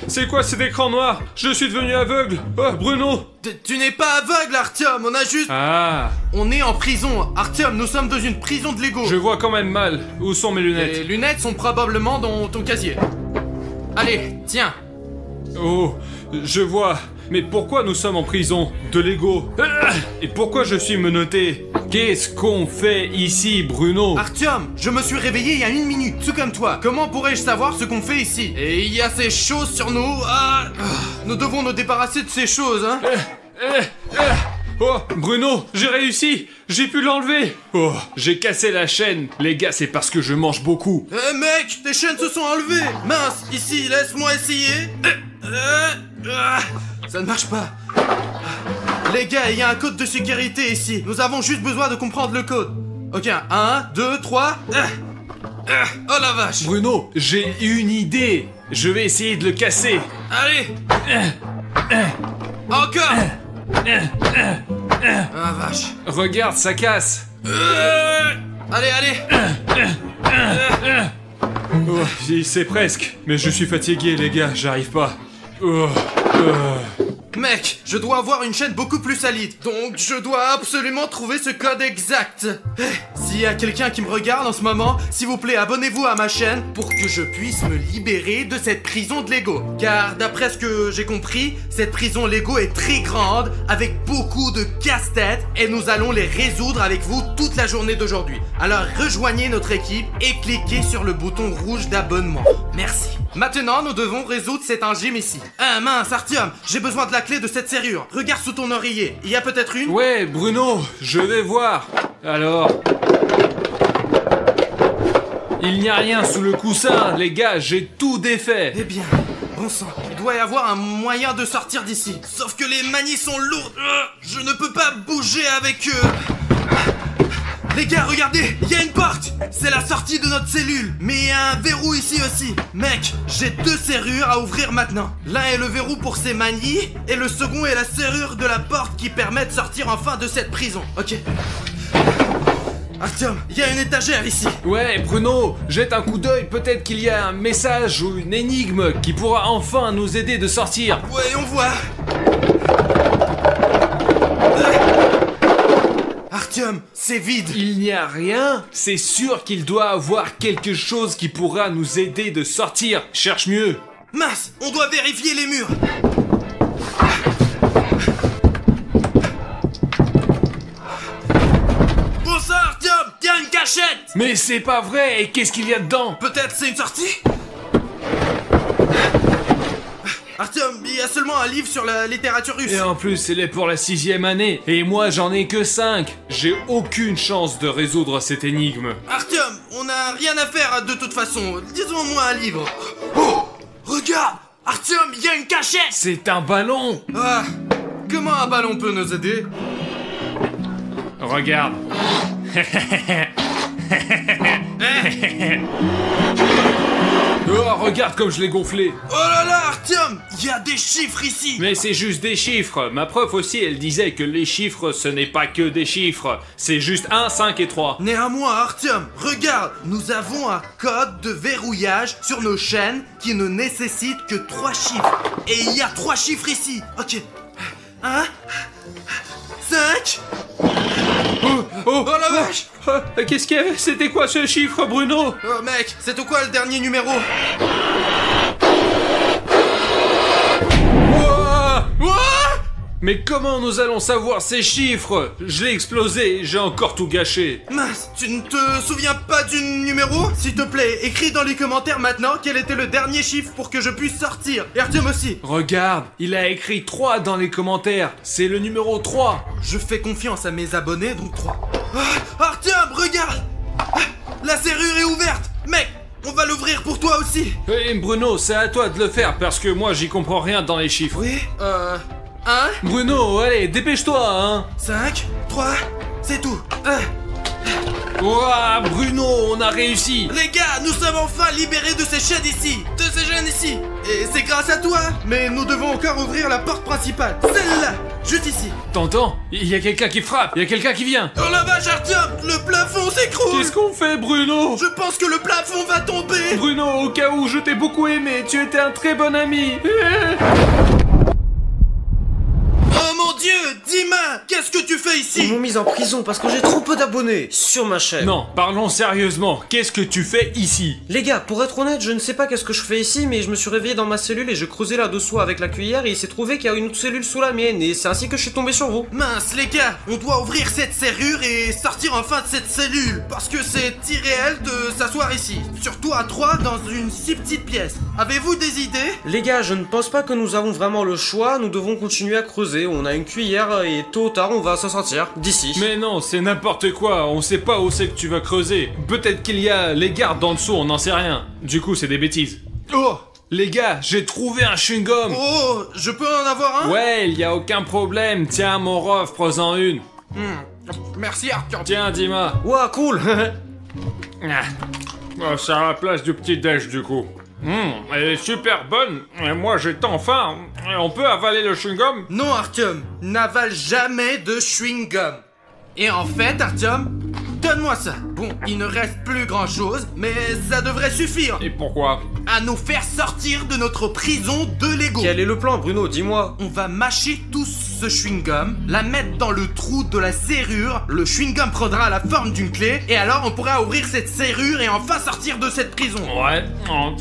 C'est quoi cet écran noir? Je suis devenu aveugle. Bruno. Tu n'es pas aveugle, Artyom, on a juste... Ah. On est en prison. Artyom, nous sommes dans une prison de Lego. Je vois quand même mal. Où sont mes lunettes? Les lunettes sont probablement dans ton casier. Allez, tiens. Oh, je vois. Mais pourquoi nous sommes en prison? De Lego. Et pourquoi je suis menotté? Qu'est-ce qu'on fait ici, Bruno? Artyom, je me suis réveillé il y a 1 minute, tout comme toi. Comment pourrais-je savoir ce qu'on fait ici? Et il y a ces choses sur nous. Nous devons nous débarrasser de ces choses, hein. Oh, Bruno, j'ai réussi. J'ai pu l'enlever. Oh, j'ai cassé la chaîne. Les gars, c'est parce que je mange beaucoup. Mec, tes chaînes se sont enlevées. Mince, ici, laisse-moi essayer. Ça ne marche pas. Les gars, il y a un code de sécurité ici. Nous avons juste besoin de comprendre le code. Ok, 1, 2, 3. Oh la vache. Bruno, j'ai une idée. Je vais essayer de le casser. Allez. Encore. Ah vache. Regarde, ça casse. Allez, allez. Oh, c'est presque. Mais je suis fatigué, les gars, j'arrive pas. Mec, je dois avoir une chaîne beaucoup plus solide. Donc je dois absolument trouver ce code exact. S'il y a quelqu'un qui me regarde en ce moment, s'il vous plaît, abonnez-vous à ma chaîne pour que je puisse me libérer de cette prison de Lego. Car d'après ce que j'ai compris, cette prison Lego est très grande, avec beaucoup de casse-tête, et nous allons les résoudre avec vous toute la journée d'aujourd'hui. Alors rejoignez notre équipe et cliquez sur le bouton rouge d'abonnement. Merci. Maintenant, nous devons résoudre cet engime ici. Ah mince, Artyom, j'ai besoin de la clé de cette serrure. Regarde sous ton oreiller. Il y a peut-être une? Ouais, Bruno, je vais voir. Alors... Il n'y a rien sous le coussin, les gars, j'ai tout défait. Eh bien, bon sang, il doit y avoir un moyen de sortir d'ici. Sauf que les manies sont lourdes. Je ne peux pas bouger avec eux. Les gars, regardez, il y a une porte. C'est la sortie de notre cellule. Mais il y a un verrou ici aussi. Mec, j'ai 2 serrures à ouvrir maintenant. L'un est le verrou pour ces manies, et le second est la serrure de la porte qui permet de sortir enfin de cette prison. Ok. Artyom, il y a une étagère ici. Ouais, Bruno, jette un coup d'œil, peut-être qu'il y a un message ou une énigme qui pourra enfin nous aider de sortir. Ouais, on voit. Artyom, c'est vide. Il n'y a rien? C'est sûr qu'il doit avoir quelque chose qui pourra nous aider de sortir. Cherche mieux. Mince, on doit vérifier les murs. Bon sang, Artyom, il y a une cachette. Mais c'est pas vrai, et qu'est-ce qu'il y a dedans? Peut-être c'est une sortie? Artyom, il y a seulement un livre sur la littérature russe. Et en plus, elle est pour la 6e année. Et moi, j'en ai que 5. J'ai aucune chance de résoudre cette énigme. Artyom, on n'a rien à faire de toute façon. Disons-moi un livre. Oh, regarde, Artyom, il y a une cachette. C'est un ballon. Ah, comment un ballon peut nous aider? Regarde. Oh, regarde comme je l'ai gonflé. Oh là là, Artyom, il y a des chiffres ici. Mais c'est juste des chiffres. Ma prof aussi, elle disait que les chiffres, ce n'est pas que des chiffres. C'est juste 1, 5 et 3. Néanmoins, Artyom, regarde, nous avons un code de verrouillage sur nos chaînes qui ne nécessite que 3 chiffres. Et il y a 3 chiffres ici. Ok. 1, 5... Oh la vache. Qu'est-ce qu'il y avait? C'était quoi ce chiffre, Bruno? Oh mec, c'est quoi le dernier numéro? Mais comment nous allons savoir ces chiffres? Je l'ai explosé, j'ai encore tout gâché. Mince, tu ne te souviens pas du numéro? S'il te plaît, écris dans les commentaires maintenant quel était le dernier chiffre pour que je puisse sortir. Et Artyom aussi. Regarde, il a écrit 3 dans les commentaires. C'est le numéro 3. Je fais confiance à mes abonnés, donc 3. Artyom, regarde! La serrure est ouverte! Mec, on va l'ouvrir pour toi aussi! Hey Bruno, c'est à toi de le faire parce que moi j'y comprends rien dans les chiffres. Oui, 1, Bruno, allez, dépêche-toi, hein! 5, 3, c'est tout. Ouah, Bruno, on a réussi! Les gars, nous sommes enfin libérés de ces chaînes ici! De ces chaînes ici! Et c'est grâce à toi! Mais nous devons encore ouvrir la porte principale! Celle-là! juste ici. T'entends? Il y a quelqu'un qui frappe, il y a quelqu'un qui vient. Oh la vache, Artyom, le plafond s'écroule. Qu'est-ce qu'on fait, Bruno? Je pense que le plafond va tomber. Bruno, au cas où, je t'ai beaucoup aimé, tu étais un très bon ami. Oh mon Dieu, Dima, qu'est-ce que tu fais Ils ici? m'ont mis en prison parce que j'ai trop peu d'abonnés sur ma chaîne. Non, parlons sérieusement, qu'est-ce que tu fais ici? Les gars, pour être honnête, je ne sais pas qu'est-ce que je fais ici, mais je me suis réveillé dans ma cellule et je creusais là-dessous avec la cuillère et il s'est trouvé qu'il y a une autre cellule sous la mienne et c'est ainsi que je suis tombé sur vous. Mince les gars, on doit ouvrir cette serrure et sortir enfin de cette cellule. Parce que c'est irréel de s'asseoir ici. Surtout à 3 dans une si petite pièce. Avez-vous des idées? Les gars, je ne pense pas que nous avons vraiment le choix, nous devons continuer à creuser, on a une cuillère et tôt ou tard on va s'en sortir d'ici. Mais non, c'est n'importe quoi, on sait pas où c'est que tu vas creuser. Peut-être qu'il y a les gardes en dessous, on n'en sait rien. Du coup, c'est des bêtises. Oh, Les gars, j'ai trouvé un chewing-gum. oh, je peux en avoir un? Ouais, il y a aucun problème. Tiens, mon ref, prends-en une. Merci Arthur. Tiens, Dima. Ouah, cool. Oh, c'est à la place du petit déj, du coup. Elle est super bonne. Et moi, j'ai tant faim. On peut avaler le chewing-gum? Non Artyom, n'avale jamais de chewing-gum. Et en fait Artyom, donne-moi ça. Bon, il ne reste plus grand chose, mais ça devrait suffire Et pourquoi? à nous faire sortir de notre prison de Lego. Quel est le plan, Bruno? Dis-moi. On va mâcher tous ce chewing-gum, la mettre dans le trou de la serrure, le chewing-gum prendra la forme d'une clé, et alors on pourra ouvrir cette serrure et enfin sortir de cette prison. Ouais,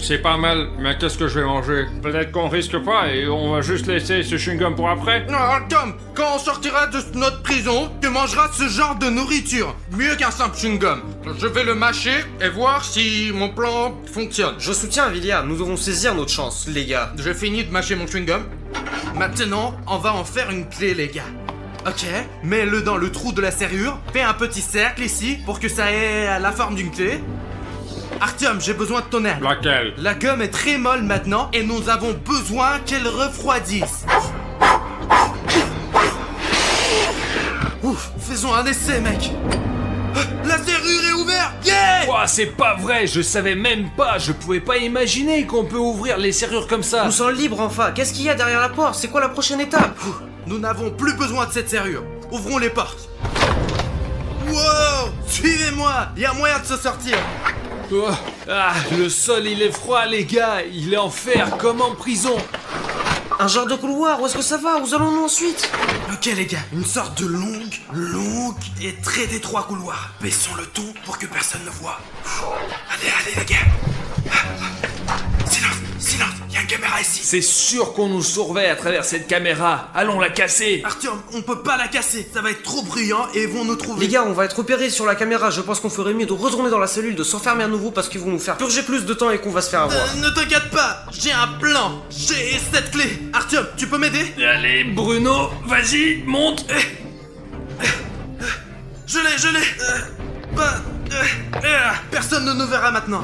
c'est pas mal. Mais qu'est-ce que je vais manger? Peut-être qu'on risque pas et on va juste laisser ce chewing-gum pour après? Non, Tom, quand on sortira de notre prison, tu mangeras ce genre de nourriture. Mieux qu'un simple chewing-gum. Je vais le mâcher et voir si mon plan fonctionne. Je soutiens Villiard, nous devons saisir notre chance, les gars. J'ai fini de mâcher mon chewing-gum. Maintenant, on va en faire une clé, les gars. Ok, mets-le dans le trou de la serrure. Fais un petit cercle ici pour que ça ait la forme d'une clé. Artyom, j'ai besoin de ton aide. Laquelle? La gomme est très molle maintenant et nous avons besoin qu'elle refroidisse. Ouf, faisons un essai, mec. La serrure est ouverte. Yeah! Ouah, c'est pas vrai, je savais même pas, je pouvais pas imaginer qu'on peut ouvrir les serrures comme ça. Nous sommes libres enfin. Qu'est-ce qu'il y a derrière la porte? C'est quoi la prochaine étape? Nous n'avons plus besoin de cette serrure. Ouvrons les portes. Wow! Suivez-moi, il y a moyen de se sortir. Oh, ah, le sol il est froid les gars, il est en fer comme en prison. Un genre de couloir, où est-ce que ça va? Où allons-nous ensuite? Ok les gars, une sorte de longue et très étroit couloir. Baissons le ton pour que personne ne voit. Allez les gars. Silence, il y a une caméra ici. C'est sûr qu'on nous surveille à travers cette caméra, allons la casser. Artyom, on peut pas la casser, ça va être trop bruyant et ils vont nous trouver. Les gars, on va être repérés sur la caméra. Je pense qu'on ferait mieux de retourner dans la cellule, de s'enfermer à nouveau parce qu'ils vont nous faire purger plus de temps et qu'on va se faire avoir. Ne t'inquiète pas, j'ai un plan. J'ai cette clé. Artyom, tu peux m'aider? Allez Bruno, vas-y, monte. Je l'ai. Personne ne nous verra maintenant.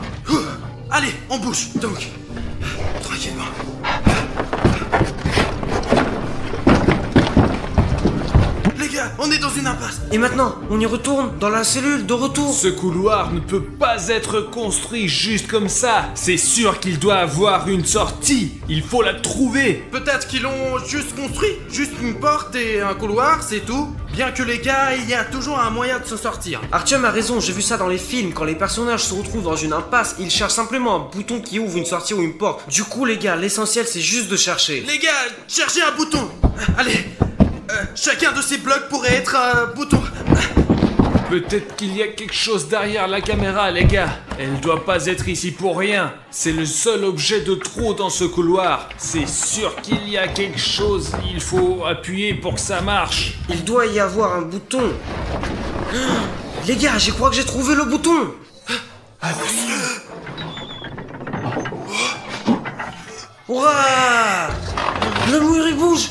Allez, on bouge, donc. Tranquillement. Les gars, on est dans une impasse. Et maintenant, on y retourne dans la cellule de retour. Ce couloir ne peut pas être construit juste comme ça. C'est sûr qu'il doit avoir une sortie. Il faut la trouver. Peut-être qu'ils l'ont juste construit. Juste une porte et un couloir, c'est tout. Bien que les gars, il y a toujours un moyen de se sortir. Artyom a raison, j'ai vu ça dans les films. Quand les personnages se retrouvent dans une impasse, ils cherchent simplement un bouton qui ouvre une sortie ou une porte. Du coup, les gars, l'essentiel c'est juste de chercher. Les gars, cherchez un bouton. Allez. Chacun de ces blocs pourrait être un bouton. Peut-être qu'il y a quelque chose derrière la caméra, les gars. Elle doit pas être ici pour rien. C'est le seul objet de trop dans ce couloir. C'est sûr qu'il y a quelque chose. Il faut appuyer pour que ça marche. Il doit y avoir un bouton. Les gars, je crois que j'ai trouvé le bouton. Ouah! Le mur il bouge.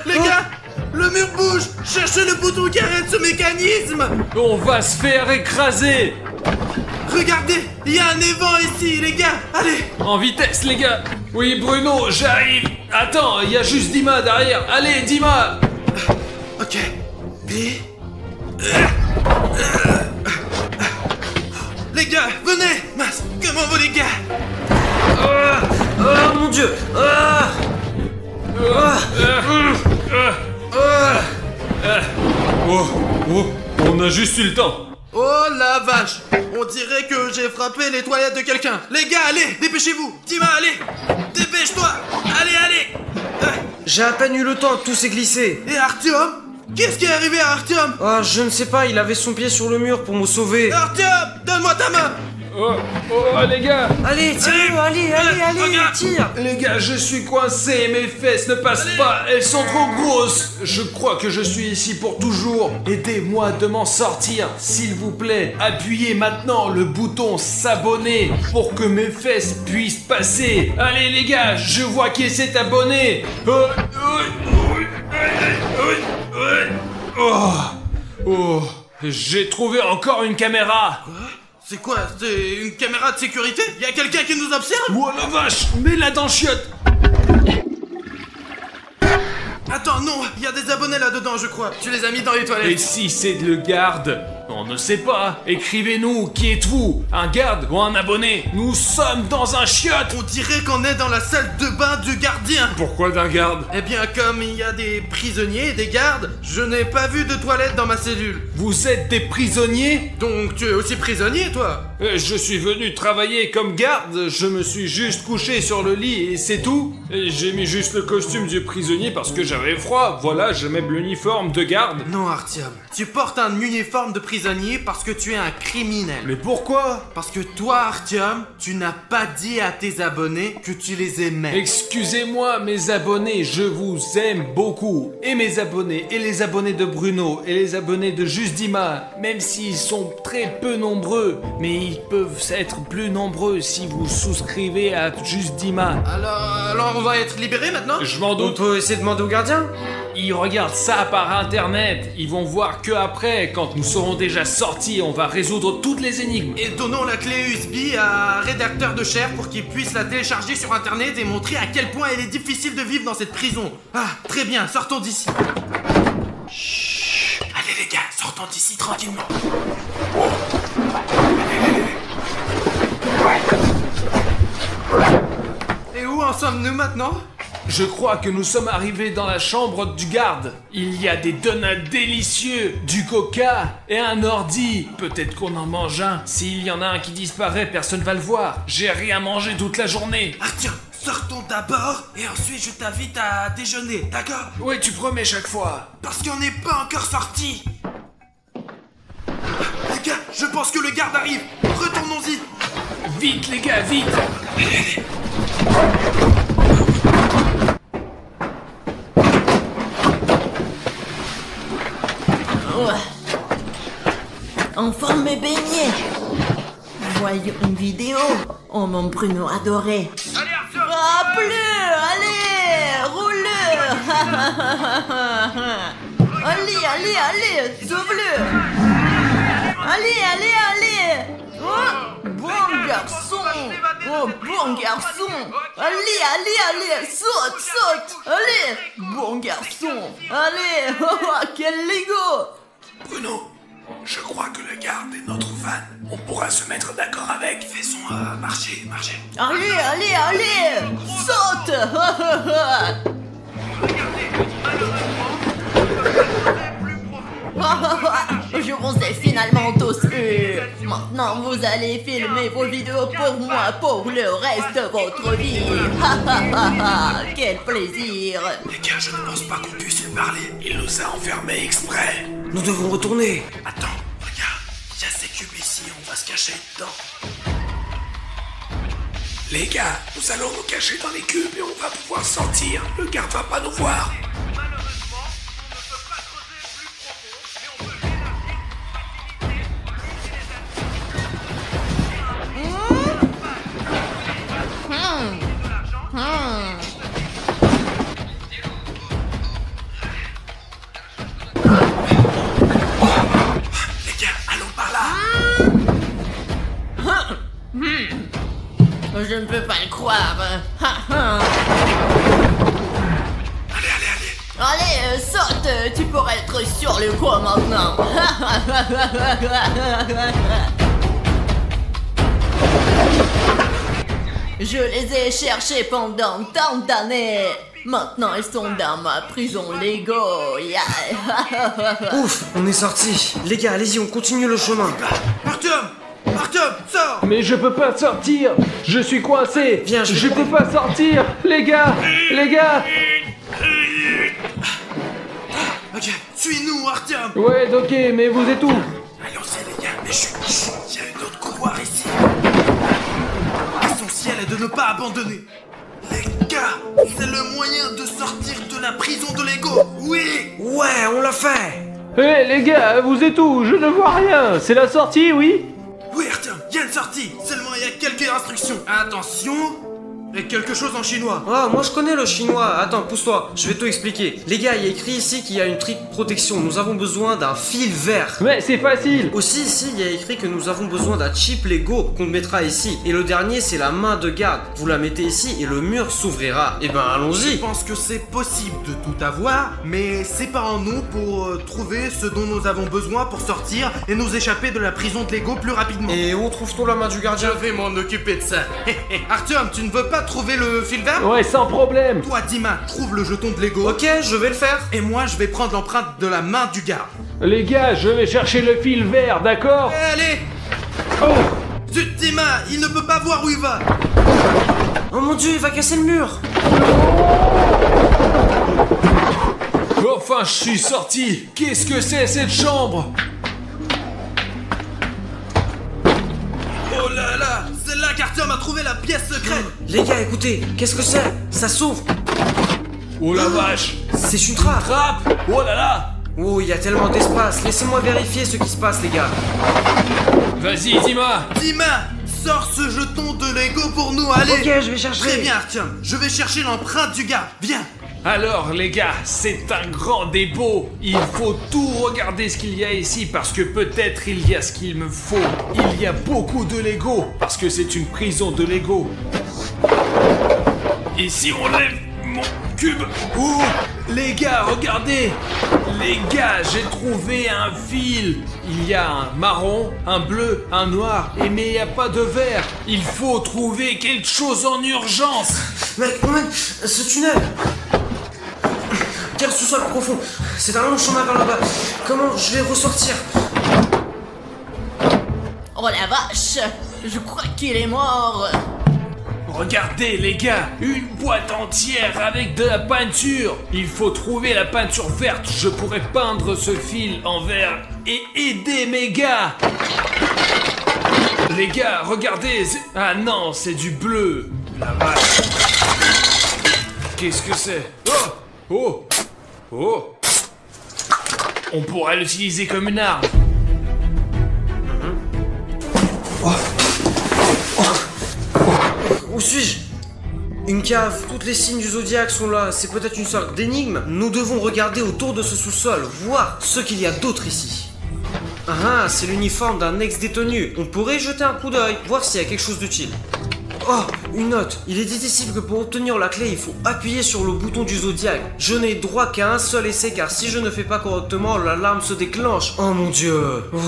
Les gars, le mur bouge. Cherchez le bouton qui arrête ce mécanisme. On va se faire écraser. Regardez, il y a un évent ici, les gars. Allez. En vitesse, les gars. Oui, Bruno, j'arrive. Attends, il y a juste Dima derrière. Allez, Dima. Ok. Et... Les gars, venez. Mince, comment vont les gars? Oh mon dieu. Oh, on a juste eu le temps. Oh la vache! On dirait que j'ai frappé les toilettes de quelqu'un. Les gars, allez, dépêchez-vous! Dima, allez! Dépêche-toi! Allez! J'ai à peine eu le temps, tout s'est glissé. Et Artyom? Qu'est-ce qui est arrivé à Artyom? Ah, je ne sais pas, il avait son pied sur le mur pour me sauver. Artyom, donne-moi ta main! Oh, les gars. Allez, tire-le, allez, regarde. tire. Les gars, je suis coincé, mes fesses ne passent pas, elles sont trop grosses. Je crois que je suis ici pour toujours. Aidez-moi de m'en sortir, s'il vous plaît. Appuyez maintenant le bouton s'abonner pour que mes fesses puissent passer. Allez les gars, je vois qui s'est abonné. Oh, j'ai trouvé encore une caméra. C'est quoi? C'est une caméra de sécurité? Y'a quelqu'un qui nous observe? Oh la vache, mets-la dans le chiotte. Attends, non, il y a des abonnés là-dedans, je crois. Tu les as mis dans les Et toilettes. si c'est le garde? On ne sait pas. Écrivez-nous, qui êtes-vous? Un garde ou un abonné? Nous sommes dans un chiotte. On dirait qu'on est dans la salle de bain du gardien. Pourquoi d'un garde? Eh bien, comme il y a des prisonniers et des gardes, je n'ai pas vu de toilette dans ma cellule. Vous êtes des prisonniers? Donc tu es aussi prisonnier, toi? Je suis venu travailler comme garde, je me suis juste couché sur le lit et c'est tout. Et j'ai mis juste le costume du prisonnier parce que j'avais froid. Voilà, je mets l'uniforme de garde. Non, Artyom. Tu portes un uniforme de prisonnier parce que tu es un criminel. Mais pourquoi? Parce que toi, Artyom, tu n'as pas dit à tes abonnés que tu les aimais. Excusez-moi mes abonnés, je vous aime beaucoup. Et mes abonnés, et les abonnés de Bruno, et les abonnés de Juste Dima, même s'ils sont très peu nombreux, mais ils peuvent être plus nombreux si vous souscrivez à Juste Dima. Alors on va être libérés maintenant? Je m'en On doute. peut essayer de demander au gardien? Ils regardent ça par internet, ils vont voir que après, quand nous serons déjà sortis, on va résoudre toutes les énigmes. Et donnons la clé USB à un rédacteur de chair pour qu'il puisse la télécharger sur internet et montrer à quel point il est difficile de vivre dans cette prison. Ah, très bien, sortons d'ici. Chut. Allez les gars, sortons d'ici tranquillement. Et où en sommes-nous maintenant? Je crois que nous sommes arrivés dans la chambre du garde. Il y a des donuts délicieux, du coca et un ordi. Peut-être qu'on en mange un. S'il y en a un qui disparaît, personne va le voir. J'ai rien mangé toute la journée. Artyom, sortons d'abord et ensuite je t'invite à déjeuner, d'accord? Ouais, tu promets chaque fois. Parce qu'on n'est pas encore sortis. Les gars, je pense que le garde arrive. Retournons-y. Vite les gars, vite. Enfin mes beignets. Voyons une vidéo. Oh mon Bruno adoré. Allez Artyom. Ah plus, allez, roule-le. allez, sauve-le. Allez. Oh, bon garçon. Oh, bon garçon. Allez, saute. Allez, bon garçon. Allez, oh, quel Lego. Bruno, je crois que le garde est notre fan. On pourra se mettre d'accord avec. Faisons marcher. Allez, saute. Je vous ai finalement tous eu. Maintenant, vous allez filmer vos vidéos pour moi pour le reste de votre vie. Quel plaisir. Les gars, je ne pense pas qu'on puisse lui parler. Il nous a enfermés exprès. Nous devons retourner. Attends, regarde, il y a ces cubes ici, on va se cacher dedans. Les gars, nous allons nous cacher dans les cubes et on va pouvoir sortir. Le garde va pas nous voir. Les gars, allons par là. Je ne peux pas le croire. Allez, saute. Tu pourrais être sur le coup maintenant. Je les ai cherchés pendant tant d'années. Maintenant, ils sont dans ma prison Lego. Yeah. Ouf, on est sortis. Les gars, allez-y, on continue le chemin. Artyom, sors. Mais je peux pas sortir. Je suis coincé. Viens, je peux pas sortir. Les gars. Ok, suis-nous, Artyom. Ouais, ok, mais vous êtes où? Allons-y, les gars, mais chut, il y a un autre couloir ici. L'essentiel est de ne pas abandonner. Les gars, c'est le moyen de sortir de la prison de Lego. Oui. Ouais, on l'a fait. Hé les gars, vous êtes où? Je ne vois rien. C'est la sortie, oui? Oui, Artyom, il y a une sortie. Seulement, il y a quelques instructions. Attention. Et quelque chose en chinois. Ah, moi je connais le chinois. Attends, pousse-toi, je vais tout expliquer. Les gars, il y a écrit ici qu'il y a une trick protection. Nous avons besoin d'un fil vert. Mais c'est facile. Aussi, ici, il y a écrit que nous avons besoin d'un chip Lego qu'on mettra ici. Et le dernier, c'est la main de garde. Vous la mettez ici et le mur s'ouvrira. Et ben, Je allons-y. pense que c'est possible de tout avoir, mais c'est pas en nous pour trouver ce dont nous avons besoin pour sortir et nous échapper de la prison de Lego plus rapidement. Et où trouve-t-on la main du Je gardien? vais m'en occuper de ça. Artyom, tu ne veux pas trouver le fil vert? Ouais, sans problème. Toi, Dima, trouve le jeton de Lego. Ok, je vais le faire. Et moi, je vais prendre l'empreinte de la main du garde. Les gars, je vais chercher le fil vert, d'accord? Allez! Oh. Zut, Dima, il ne peut pas voir où il va. Oh mon dieu, il va casser le mur. Enfin, je suis sorti. Qu'est-ce que c'est cette chambre? Oh là là, c'est là qu'Artyom a trouvé la pièce secrète. Les gars, écoutez, qu'est-ce que c'est? Ça s'ouvre. Oh la vache. C'est une trappe. Trappe. Oh là là. Oh, il y a tellement d'espace. Laissez-moi vérifier ce qui se passe, les gars. Vas-y, Dima. Dima, sors ce jeton de Lego pour nous, allez. Ok, je vais chercher. Très bien, Artyom, je vais chercher l'empreinte du garde. Viens. Alors les gars, c'est un grand dépôt. Il faut tout regarder ce qu'il y a ici parce que peut-être il y a ce qu'il me faut. Il y a beaucoup de Lego parce que c'est une prison de Lego. Et si on lève mon cube? Oh, les gars, regardez. Les gars, j'ai trouvé un fil. Il y a un marron, un bleu, un noir, mais il n'y a pas de vert. Il faut trouver quelque chose en urgence. Mec, ce tunnel. Quel sous-sol profond. C'est un long chemin vers là-bas. Comment je vais ressortir? Oh la vache, je crois qu'il est mort. Regardez les gars, une boîte entière avec de la peinture. Il faut trouver la peinture verte. Je pourrais peindre ce fil en vert et aider mes gars. Les gars, regardez. Ah non, c'est du bleu. La vache. Qu'est-ce que c'est? Oh! Oh! Oh! On pourrait l'utiliser comme une arme. Où suis-je? Une cave, toutes les signes du zodiaque sont là, c'est peut-être une sorte d'énigme. Nous devons regarder autour de ce sous-sol, voir ce qu'il y a d'autre ici. Ah, c'est l'uniforme d'un ex-détenu. On pourrait jeter un coup d'œil, voir s'il y a quelque chose d'utile. Oh, une note. Il est dit ici que pour obtenir la clé, il faut appuyer sur le bouton du zodiaque. Je n'ai droit qu'à un seul essai car si je ne fais pas correctement, l'alarme se déclenche. Oh mon dieu. Oh.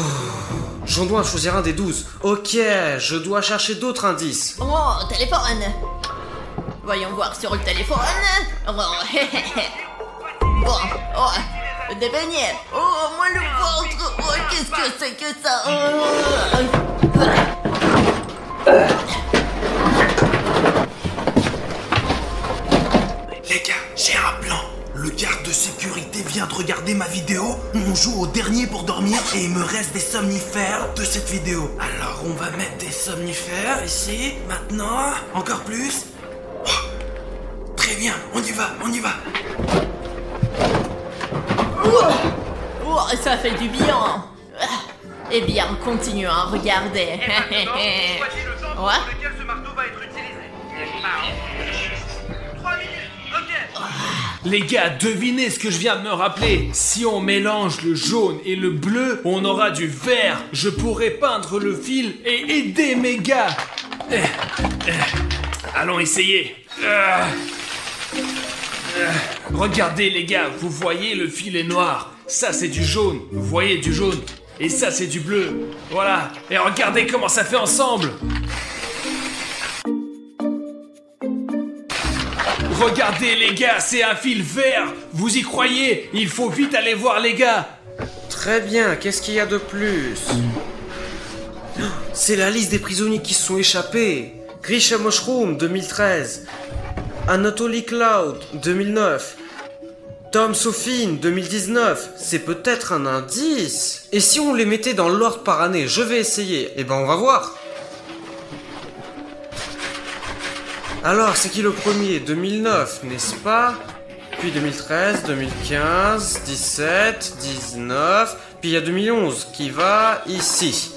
J'en dois choisir un des 12. Ok, je dois chercher d'autres indices. Oh, téléphone. Voyons voir sur le téléphone. Oh, bon, oh, des beignets. Oh, moi le ventre. Oh, qu'est-ce que c'est que ça? Les gars, j'ai un plan. Le garde de sécurité vient de regarder ma vidéo. On joue au dernier pour dormir et il me reste des somnifères de cette vidéo. Alors on va mettre des somnifères ici, maintenant. Encore plus. Oh, très bien, on y va, on y va. Oh, ça fait du bien. Eh bien, continuons à regarder. Ouais. lequel ce marteau va être utilisé. 3 minutes, ok. Les gars, devinez ce que je viens de me rappeler. Si on mélange le jaune et le bleu, on aura du vert. Je pourrais peindre le fil et aider mes gars. Allons essayer. Regardez les gars, vous voyez le fil est noir. Ça c'est du jaune, vous voyez du jaune. Et ça c'est du bleu. Voilà. Et regardez comment ça fait ensemble. Regardez les gars, c'est un fil vert. Vous y croyez? Il faut vite aller voir les gars. Très bien, qu'est-ce qu'il y a de plus? C'est la liste des prisonniers qui se sont échappés. Grisha Mushroom 2013, Anatoly Cloud 2009, Tom Sofin 2019. C'est peut-être un indice. Et si on les mettait dans l'ordre par année? Je vais essayer. Eh ben on va voir. Alors c'est qui le premier? 2009, n'est-ce pas? Puis 2013, 2015, 17, 19, puis il y a 2011 qui va ici.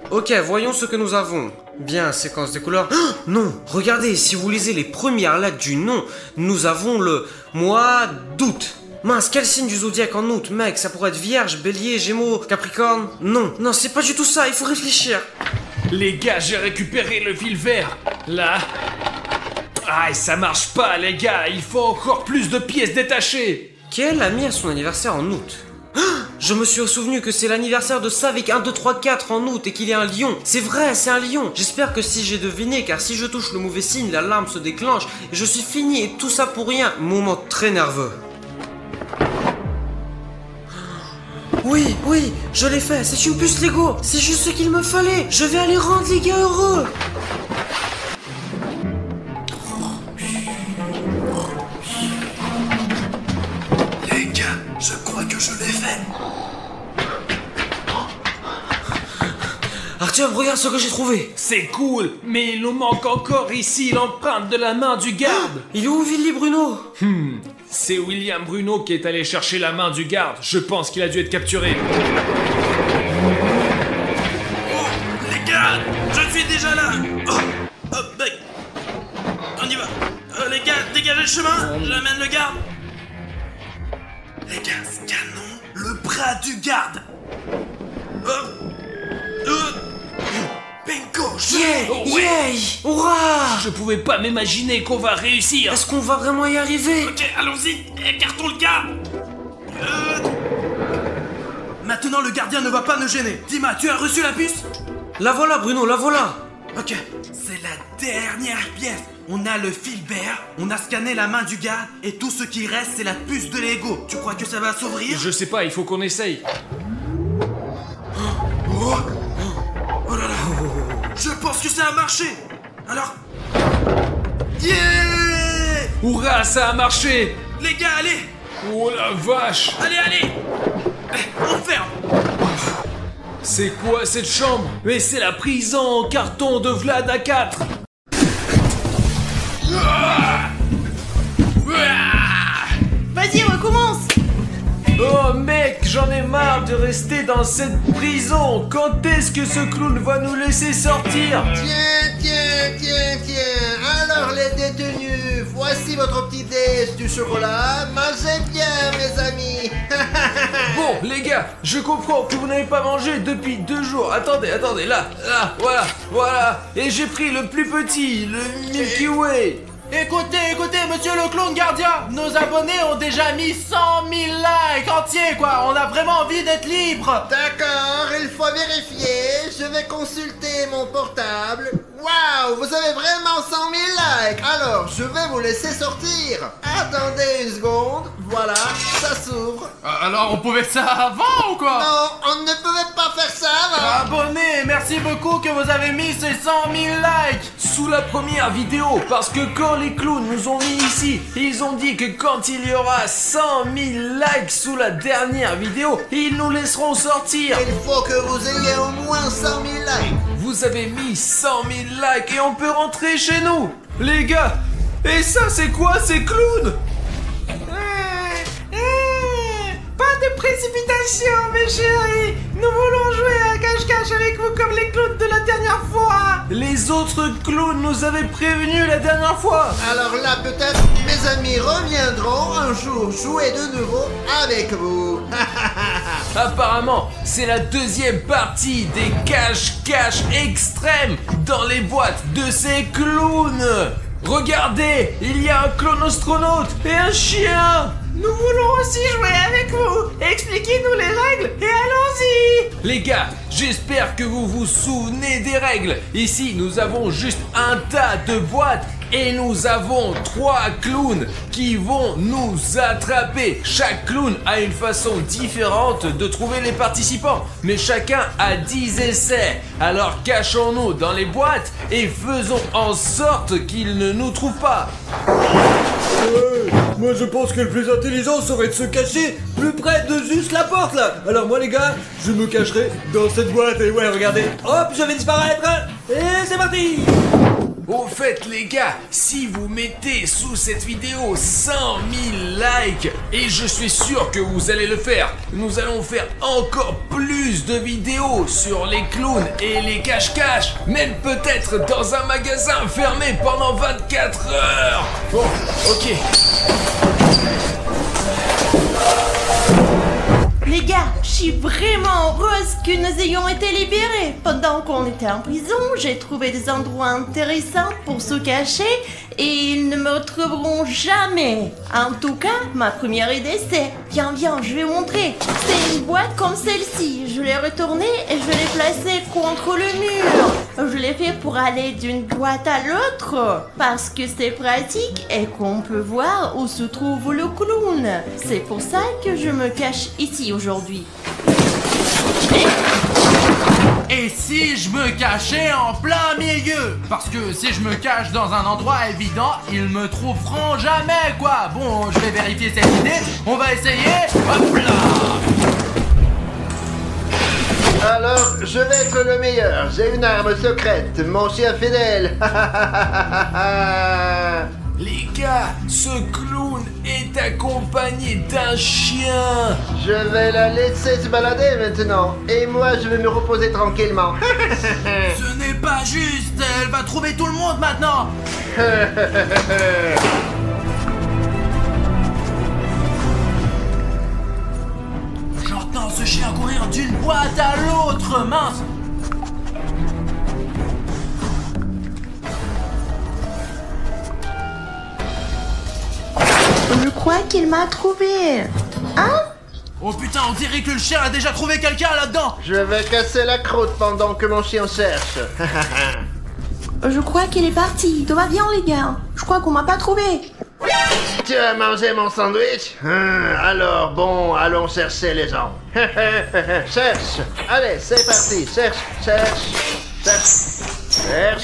Ok, voyons ce que nous avons. Bien, séquence des couleurs. Oh, non, regardez, si vous lisez les premières lettres du nom, nous avons le mois d'août. Mince, quel signe du zodiaque en août, mec? Ça pourrait être Vierge, Bélier, Gémeaux, Capricorne. Non, c'est pas du tout ça, il faut réfléchir. Les gars, j'ai récupéré le fil vert. Là. Ah, ça marche pas, les gars. Il faut encore plus de pièces détachées. Quel ami a son anniversaire en août? Je me suis souvenu que c'est l'anniversaire de ça avec 1, 2, 3, 4 en août et qu'il est un lion. C'est vrai, c'est un lion. J'espère que si j'ai deviné, car si je touche le mauvais signe, l'alarme se déclenche et je suis fini et tout ça pour rien. Moment très nerveux. Oui, je l'ai fait. C'est une puce Lego. C'est juste ce qu'il me fallait. Je vais aller rendre les gars heureux. Les gars, je crois que je l'ai fait. Artyom, regarde ce que j'ai trouvé. C'est cool, mais il nous manque encore ici l'empreinte de la main du garde. Il est où, Willy Bruno? C'est William Bruno qui est allé chercher la main du garde. Je pense qu'il a dû être capturé. Oh, les gars, je suis déjà là. Oh, mec. On y va. Les gars, dégagez le chemin. J'amène le garde. Les gars, scannons le bras du garde. Bingo, Yeah, hurrah. Je pouvais pas m'imaginer qu'on va réussir. Est-ce qu'on va vraiment y arriver? Ok, allons-y, écartons le garde. Maintenant, le gardien ne va pas nous gêner. Dima, tu as reçu la puce? La voilà, Bruno, la voilà. Ok, c'est la dernière pièce. On a le fil vert, on a scanné la main du garde, et tout ce qui reste, c'est la puce de Lego. Tu crois que ça va s'ouvrir? Je sais pas, il faut qu'on essaye. Oh là là. Je pense que ça a marché. Alors... Yeah! Hurrah, ça a marché. Les gars, allez! Oh la vache. Allez! On ferme! C'est quoi cette chambre? Mais c'est la prison en carton de Vlad A4. Vas-y, recommence. Oh mec, j'en ai marre de rester dans cette prison. Quand est-ce que ce clown va nous laisser sortir? Tiens, alors les détenus, voici votre petit déj du chocolat, mangez bien mes amis. Bon les gars, je comprends que vous n'avez pas mangé depuis 2 jours. Attendez, là, voilà. Et j'ai pris le plus petit, le Milky Way. Écoutez, monsieur le clown gardien, nos abonnés ont déjà mis 100 000 likes entiers, quoi. On a vraiment envie d'être libre. D'accord, il faut vérifier, je vais consulter mon portable. Waouh, vous avez vraiment 100 000 likes. Alors, je vais vous laisser sortir. Attendez une seconde, voilà, ça s'ouvre. Alors, on pouvait ça avant ou quoi? Non, on ne pouvait pas faire ça avant. Abonnés, merci beaucoup que vous avez mis ces 100 000 likes. Sous la première vidéo, parce que quand les clowns nous ont mis ici, ils ont dit que quand il y aura 100 000 likes sous la dernière vidéo, ils nous laisseront sortir. Il faut que vous ayez au moins 100 000 likes. Vous avez mis 100 000 likes et on peut rentrer chez nous. Les gars, et ça c'est quoi ces clowns? Pas de précipitation, mes chéris. Nous voulons jouer à cache-cache avec vous comme les clowns de la dernière fois. Les autres clowns nous avaient prévenus la dernière fois. Alors là, peut-être, mes amis reviendront un jour jouer de nouveau avec vous. Apparemment, c'est la deuxième partie des cache-cache extrêmes dans les boîtes de ces clowns. Regardez, il y a un clown astronaute et un chien. Nous voulons aussi jouer avec vous. Expliquez-nous les règles et allons-y. Les gars, j'espère que vous vous souvenez des règles. Ici, nous avons juste un tas de boîtes Et nous avons 3 clowns qui vont nous attraper. Chaque clown a une façon différente de trouver les participants, mais chacun a 10 essais. Alors cachons-nous dans les boîtes et faisons en sorte qu'ils ne nous trouvent pas. Moi je pense que le plus intelligent serait de se cacher plus près de juste la porte là. Alors moi les gars, je me cacherai dans cette boîte et ouais regardez, hop je vais disparaître et c'est parti. Au fait les gars, si vous mettez sous cette vidéo 100 000 likes, et je suis sûr que vous allez le faire, nous allons faire encore plus de vidéos sur les clowns et les cache-cache, même peut-être dans un magasin fermé pendant 24 heures. Bon, ok. Les gars, je suis vraiment heureuse que nous ayons été libérés. Pendant qu'on était en prison, j'ai trouvé des endroits intéressants pour se cacher et ils ne me retrouveront jamais. En tout cas, ma première idée c'est... Viens, je vais montrer. C'est une boîte comme celle-ci. Je l'ai retournée et je l'ai placée contre le mur. Je l'ai fait pour aller d'une boîte à l'autre parce que c'est pratique et qu'on peut voir où se trouve le clown. C'est pour ça que je me cache ici aujourd'hui. Et si je me cachais en plein milieu? Parce que si je me cache dans un endroit évident, ils me trouveront jamais quoi. Bon, je vais vérifier cette idée, on va essayer. Hop là. Alors, je vais être le meilleur. J'ai une arme secrète, mon chien fidèle. Les gars, ce clown est accompagné d'un chien. Je vais la laisser se balader maintenant. Et moi, je vais me reposer tranquillement. Ce n'est pas juste, elle va trouver tout le monde maintenant. J'entends ce chien courir d'une boîte à l'autre, mince. Je crois qu'il m'a trouvé. Hein? Oh putain, on dirait que le chien a déjà trouvé quelqu'un là-dedans. Je vais casser la croûte pendant que mon chien cherche. Je crois qu'il est parti. Tout va bien les gars. Je crois qu'on m'a pas trouvé. Tu as mangé mon sandwich? Alors bon, allons chercher les gens. Cherche. Allez, c'est parti. Cherche.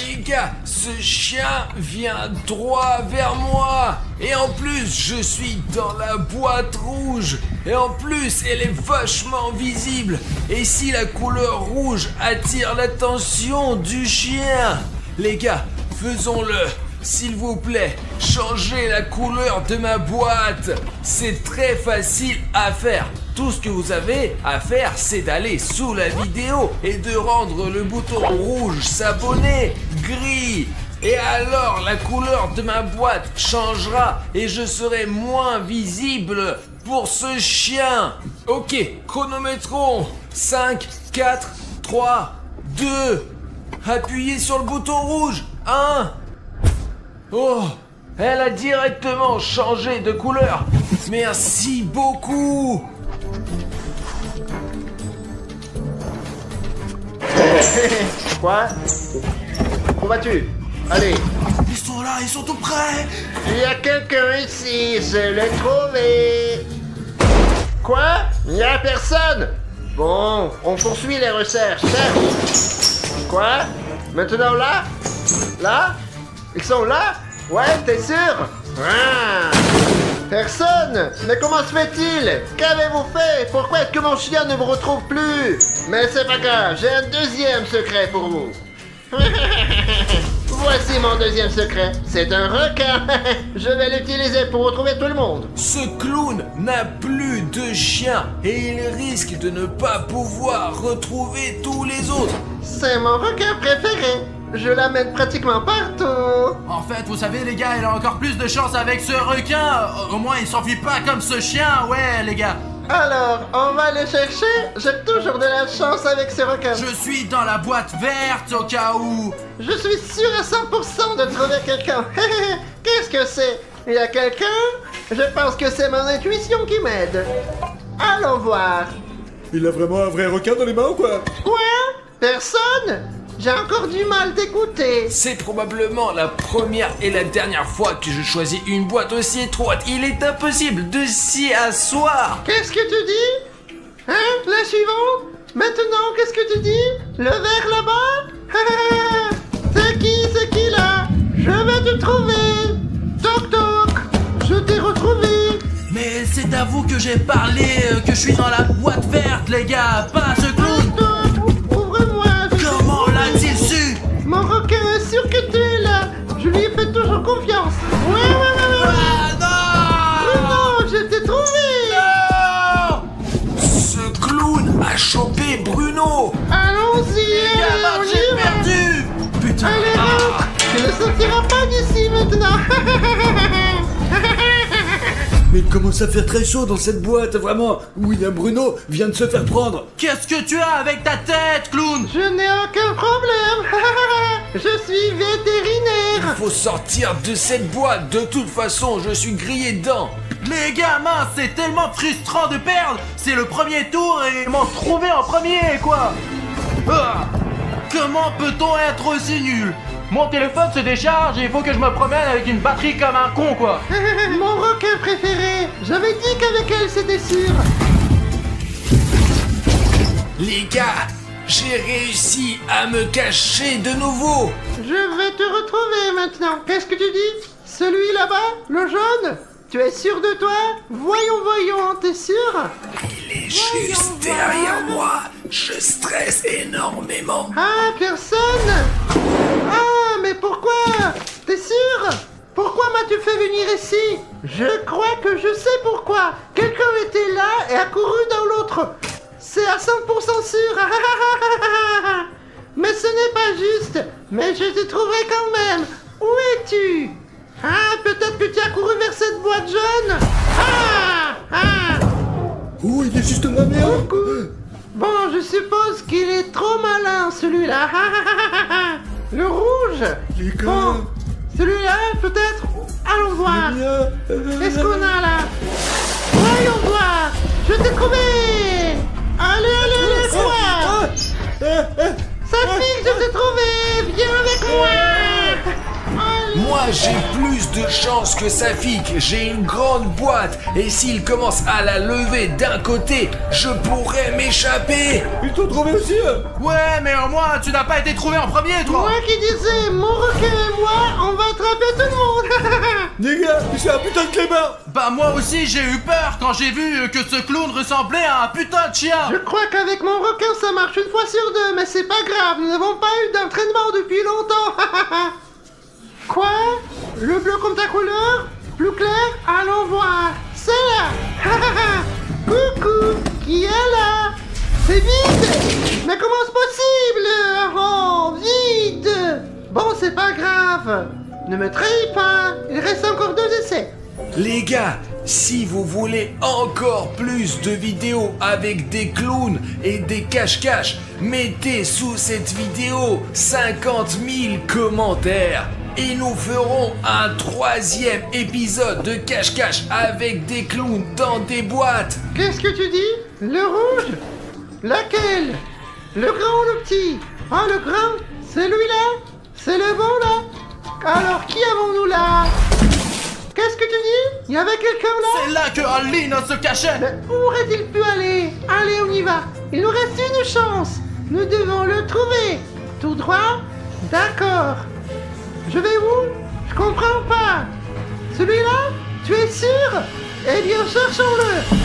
Les gars, ce chien vient droit vers moi. Et en plus, je suis dans la boîte rouge. Et en plus, elle est vachement visible. Et si la couleur rouge attire l'attention du chien? Les gars, faisons-le. S'il vous plaît, changez la couleur de ma boîte. C'est très facile à faire. Tout ce que vous avez à faire, c'est d'aller sous la vidéo et de rendre le bouton rouge s'abonner gris. Et alors, la couleur de ma boîte changera et je serai moins visible pour ce chien. Ok, chronométrons. 5, 4, 3, 2. Appuyez sur le bouton rouge. 1. Oh, elle a directement changé de couleur. Merci beaucoup. Quoi? Où vas-tu? Allez. Ils sont là, ils sont tout près. Il y a quelqu'un ici, je l'ai trouvé. Quoi? Il n'y a personne. Bon, on poursuit les recherches. Cherche. Quoi? Maintenant là? Là? Ils sont là? Ouais, t'es sûr? Ah. Personne! Mais comment se fait-il? Qu'avez-vous fait? Pourquoi est-ce que mon chien ne me retrouve plus? Mais c'est pas grave, j'ai un deuxième secret pour vous. Voici mon deuxième secret. C'est un requin. Je vais l'utiliser pour retrouver tout le monde. Ce clown n'a plus de chien et il risque de ne pas pouvoir retrouver tous les autres. C'est mon requin préféré. Je l'amène pratiquement partout. En fait, vous savez les gars, il a encore plus de chance avec ce requin. Au moins, il s'enfuit pas comme ce chien, ouais les gars. Alors, on va aller chercher. J'ai toujours de la chance avec ce requin. Je suis dans la boîte verte au cas où. Je suis sûr à 100% de trouver quelqu'un. Qu'est-ce que c'est? Il y a quelqu'un? Je pense que c'est mon intuition qui m'aide. Allons voir. Il a vraiment un vrai requin dans les mains ou quoi? Quoi? Personne? J'ai encore du mal d'écouter. C'est probablement la première et la dernière fois que je choisis une boîte aussi étroite. Il est impossible de s'y asseoir. Qu'est-ce que tu dis? Hein? La suivante? Maintenant, qu'est-ce que tu dis? Le verre là-bas? C'est qui là? Je vais te trouver. Toc toc. Je t'ai retrouvé. Mais c'est à vous que j'ai parlé, que je suis dans la boîte verte, les gars, pas à ce clown. Ouvre-moi. Comment l'a-t-il su? Mon requin est sûr que tu es là. Je lui fais toujours confiance. Ouais. Ah Bruno, je t'ai trouvé. non! Ce clown a chopé Bruno. Allons-y. Gamin, on y j'ai va. perdu! Putain! Allez, rentre. Tu ne sortiras pas d'ici maintenant. Mais il commence à faire très chaud dans cette boîte, vraiment. William Bruno vient de se faire prendre. Qu'est-ce que tu as avec ta tête, clown? Je n'ai aucun problème. Je suis Il vétérinaire. faut sortir de cette boîte. De toute façon, je suis grillé dedans. Les gamins, c'est tellement frustrant de perdre. C'est le premier tour et ils m'ont trouvé en premier, quoi. Ah. Comment peut-on être aussi nul? Mon téléphone se décharge et il faut que je me promène avec une batterie comme un con, quoi. Mon requin préféré. J'avais dit qu'avec elle c'était sûr. Les gars, j'ai réussi à me cacher de nouveau. Je vais te retrouver maintenant. Qu'est-ce que tu dis? Celui là-bas, le jaune? Tu es sûr de toi? Voyons, t'es sûr? Il est juste derrière moi. Je stresse énormément. Ah, personne? Ah, mais pourquoi? T'es sûr? Pourquoi m'as-tu fait venir ici? Je crois que je sais pourquoi. Quelqu'un était là et a couru dans l'autre. C'est à 100% sûr. Mais ce n'est pas juste. Mais je te trouverai quand même. Où es-tu? Ah, peut-être que tu as couru vers cette boîte jaune. Oh, il est juste ma mère. Bon, je suppose qu'il est trop malin, celui-là. Le rouge. Les gars. Bon, celui-là, peut-être. Allons voir. Qu'est-ce qu'on a là? Voyons voir. Je t'ai trouvé. Allez, quoi? Safik, je t'ai trouvé. Viens avec moi. Allez. Moi, j'ai plus de chance que Safik. J'ai une grande boîte. Et s'il commence à la lever d'un côté, je pourrais m'échapper. Ils t'ont trouvé aussi. Ouais, mais au moins, tu n'as pas été trouvé en premier, toi. Moi qui disais, mon requin et moi, on va attraper tout le monde. Les gars, c'est un putain de clébard. Bah moi aussi, j'ai eu peur quand j'ai vu que ce clown ressemblait à un putain de chien. Je crois qu'avec mon requin ça marche une fois sur deux, mais c'est pas grave, nous n'avons pas eu d'entraînement depuis longtemps. Quoi? Le bleu comme ta couleur? Plus clair? Allons voir. C'est là. Coucou, qui est là? C'est vide. Mais comment c'est possible? Oh, vide. Bon, c'est pas grave. Ne me trahis pas. Il reste encore 2 essais. Les gars, si vous voulez encore plus de vidéos avec des clowns et des cache-cache, mettez sous cette vidéo 50 000 commentaires. Et nous ferons un 3e épisode de cache-cache avec des clowns dans des boîtes. Qu'est-ce que tu dis? Le rouge? Laquelle? Le grand ou le petit? Ah, le grand? Celui-là? C'est le bon, là? Alors, qui avons-nous là? Qu'est-ce que tu dis? Il y avait quelqu'un là? C'est là que Aline se cachait. Mais où aurait-il pu aller? Allez, on y va. Il nous reste une chance. Nous devons le trouver. Tout droit? D'accord. Je vais où? Je comprends pas. Celui-là? Tu es sûr? Eh bien, cherchons-le.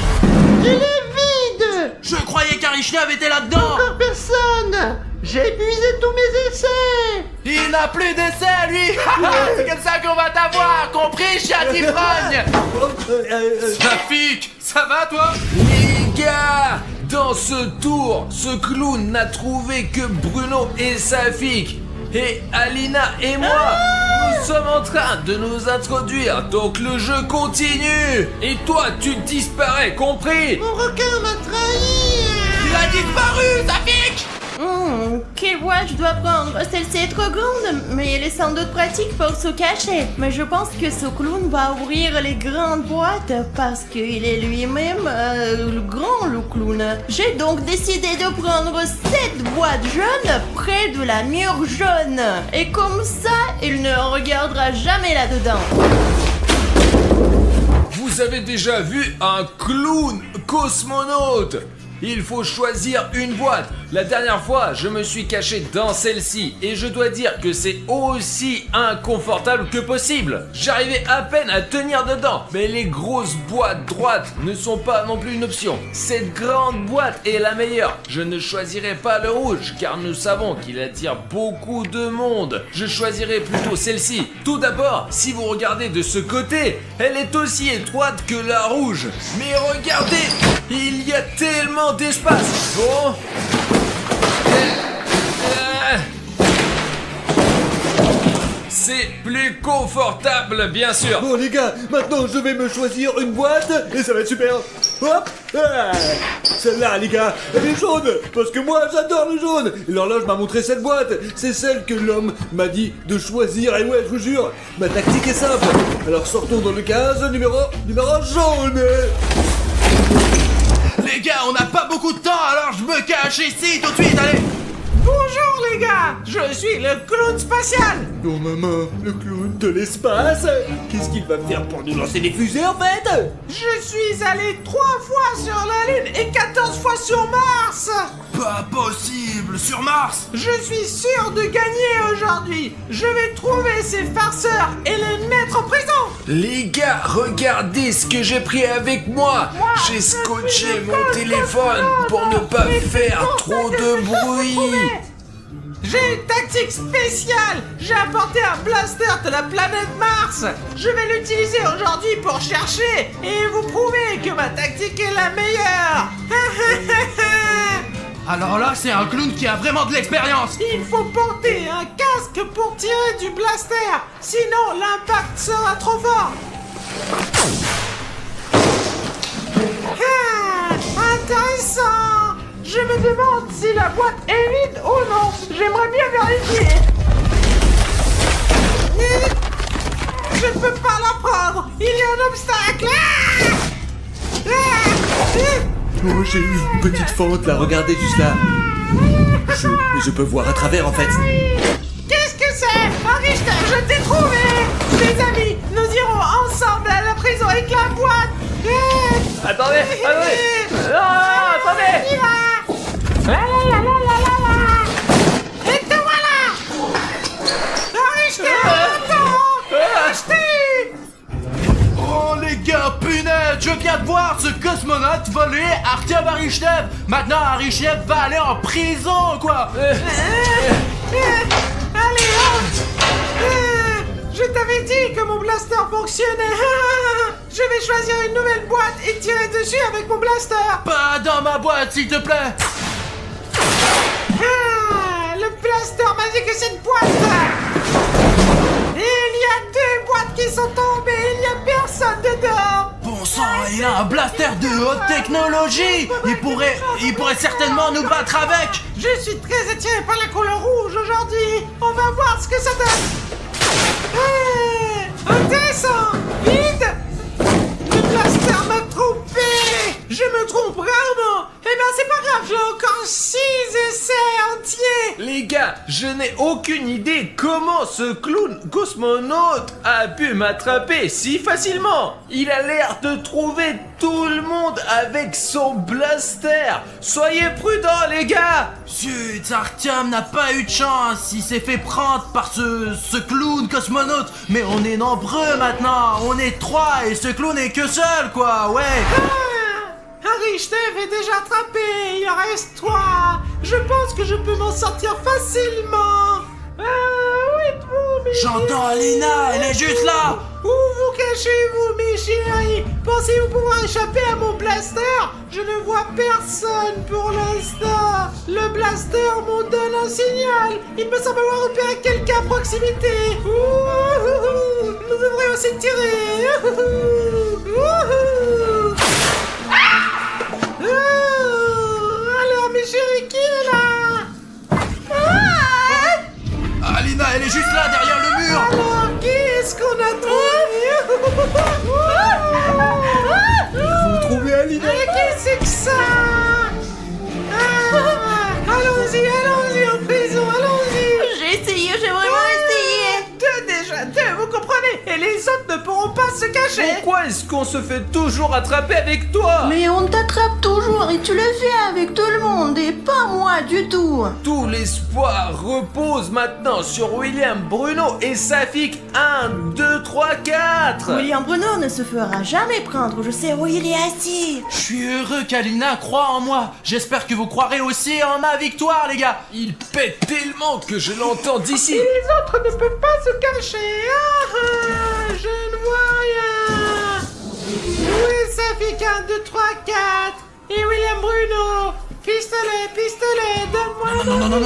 Il est vide. Je croyais qu'Arishnev était là-dedans. Encore personne. J'ai épuisé tous mes essais. Il n'a plus d'essai, lui. C'est comme ça qu'on va t'avoir, compris, chat d'ivrogne. Safik, ça va, toi? Les gars, dans ce tour, ce clown n'a trouvé que Bruno et Safik. Et Alina et moi, nous sommes en train de nous introduire, donc le jeu continue. Et toi, tu disparais, compris? Mon requin m'a trahi. Il a disparu, Safik. Quelle boîte je dois prendre? Celle-ci est trop grande, mais elle est sans doute pratique pour se cacher. Mais je pense que ce clown va ouvrir les grandes boîtes parce qu'il est lui-même le grand, le clown. J'ai donc décidé de prendre cette boîte jaune près de la mur jaune. Et comme ça, il ne regardera jamais là-dedans. Vous avez déjà vu un clown cosmonaute? Il faut choisir une boîte. La dernière fois, je me suis caché dans celle-ci et je dois dire que c'est aussi inconfortable que possible. J'arrivais à peine à tenir dedans, mais les grosses boîtes droites ne sont pas non plus une option. Cette grande boîte est la meilleure. Je ne choisirai pas le rouge car nous savons qu'il attire beaucoup de monde. Je choisirai plutôt celle-ci. Tout d'abord, si vous regardez de ce côté, elle est aussi étroite que la rouge. Mais regardez, il y a tellement d'espace. Bon. C'est plus confortable, bien sûr. Bon les gars, maintenant je vais me choisir une boîte et ça va être super. Hop, ah, celle-là les gars, elle est jaune parce que moi j'adore le jaune. L'horloge m'a montré cette boîte, c'est celle que l'homme m'a dit de choisir. Et ouais, je vous jure, ma tactique est simple. Alors sortons dans le 15, numéro jaune. Les gars, on n'a pas beaucoup de temps, alors je me cache ici tout de suite, allez. Bonjour les gars, je suis le clown spatial. Oh maman, le clown de l'espace. Qu'est-ce qu'il va faire pour nous lancer des fusées en fait? Je suis allé 3 fois sur la Lune et 14 fois sur Mars. Pas possible, sur Mars. Je suis sûr de gagner aujourd'hui. Je vais trouver ces farceurs et les mettre en prison. Les gars, regardez ce que j'ai pris avec moi. J'ai scotché mon téléphone pour ne pas faire trop de bruit. J'ai une tactique spéciale. J'ai apporté un blaster de la planète Mars. Je vais l'utiliser aujourd'hui pour chercher et vous prouver que ma tactique est la meilleure. Alors là, c'est un clown qui a vraiment de l'expérience. Il faut porter un casque pour tirer du blaster, sinon l'impact sera trop fort. Intéressant. Je me demande si la boîte est vide ou non. J'aimerais bien vérifier. Je ne peux pas la prendre. Il y a un obstacle. Oh, j'ai eu une petite fente là, regardez juste là. Je peux voir à travers en fait. Qu'est-ce que c'est? Richter, je t'ai trouvé. Les amis, nous irons ensemble à la prison avec la boîte. Attendez. Attendez. Et te voilà. Richter, attends. Oh les gars, punaise, je viens de voir ce cosmonaute voler Artyom Aryshnev. Maintenant, Aryshnev va aller en prison, quoi. Allez, je t'avais dit que mon blaster fonctionnait. Je vais choisir une nouvelle boîte et tirer dessus avec mon blaster. Pas dans ma boîte, s'il te plaît. Le blaster m'a dit que cette boîte. Il y a 2 boîtes qui sont tombées. Il n'y a personne dedans. Bon sang, il a un blaster de haute technologie. Il pourrait certainement nous battre avec. Je suis très attiré par la couleur rouge aujourd'hui. On va voir ce que ça donne. Intéressant. Vite. Le blaster m'a trompé. Je me trompe rarement. Eh ben c'est pas grave, j'ai encore 6 essais entiers. Les gars, je n'ai aucune idée comment ce clown cosmonaute a pu m'attraper si facilement. Il a l'air de trouver tout le monde avec son blaster. Soyez prudents les gars. Zut, Artyom n'a pas eu de chance. Il s'est fait prendre par ce clown cosmonaute. Mais on est nombreux maintenant. On est 3 et ce clown est que seul, quoi. Ouais. Aryshnev est déjà attrapé, il en reste 3. Je pense que je peux m'en sortir facilement. Où êtes-vous, mes J'entends chéris? Alina, elle est juste là. Où vous cachez-vous, mes chéris? Pensez-vous pouvoir échapper à mon blaster? Je ne vois personne pour l'instant. Le blaster m'en donne un signal. Il me semble avoir repéré quelqu'un à proximité. Nous devrions aussi tirer. Alors, mes chéris, qui est là? cacher. Pourquoi est-ce qu'on se fait toujours attraper avec toi? Mais on t'attrape toujours et tu le fais avec tout le monde et pas moi du tout. Tout l'espoir repose maintenant sur William Bruno et Safik. 1, 2, 3, 4. William Bruno ne se fera jamais prendre, je sais où il est assis. Je suis heureux qu'Alina croit en moi. J'espère que vous croirez aussi en ma victoire, les gars. Il pète tellement que je l'entends d'ici. Et les autres ne peuvent pas se cacher. Je ne vois rien. Où est Safik? 1, 2, 3, 4. Et William Bruno. Pistolet, donne-moi.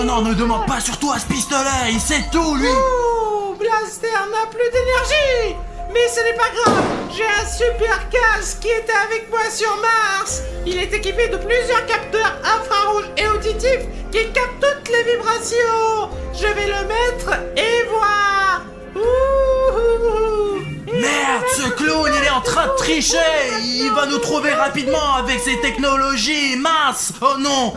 Non, ne demande pas surtout à ce pistolet. Il sait tout, lui. Oh, Blaster n'a plus d'énergie. Mais ce n'est pas grave, j'ai un super casque qui était avec moi sur Mars. Il est équipé de plusieurs capteurs infrarouges et auditifs qui captent toutes les vibrations. Je vais le mettre et voir. Merde, ce clown, il est en train de tricher. Il va nous trouver rapidement avec ses technologies. Mince. Oh non.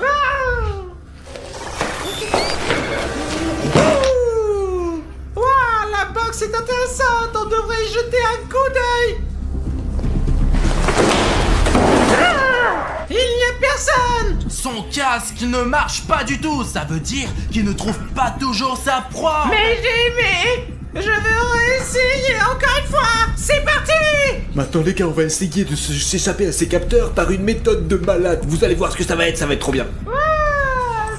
La box est intéressante, on devrait y jeter un coup d'œil. Il n'y a personne. Son casque ne marche pas du tout. Ça veut dire qu'il ne trouve pas toujours sa proie. Mais j'ai aimé. Je vais essayer encore une fois. C'est parti. Maintenant les gars, on va essayer de s'échapper à ces capteurs par une méthode de malade. Vous allez voir ce que ça va être trop bien.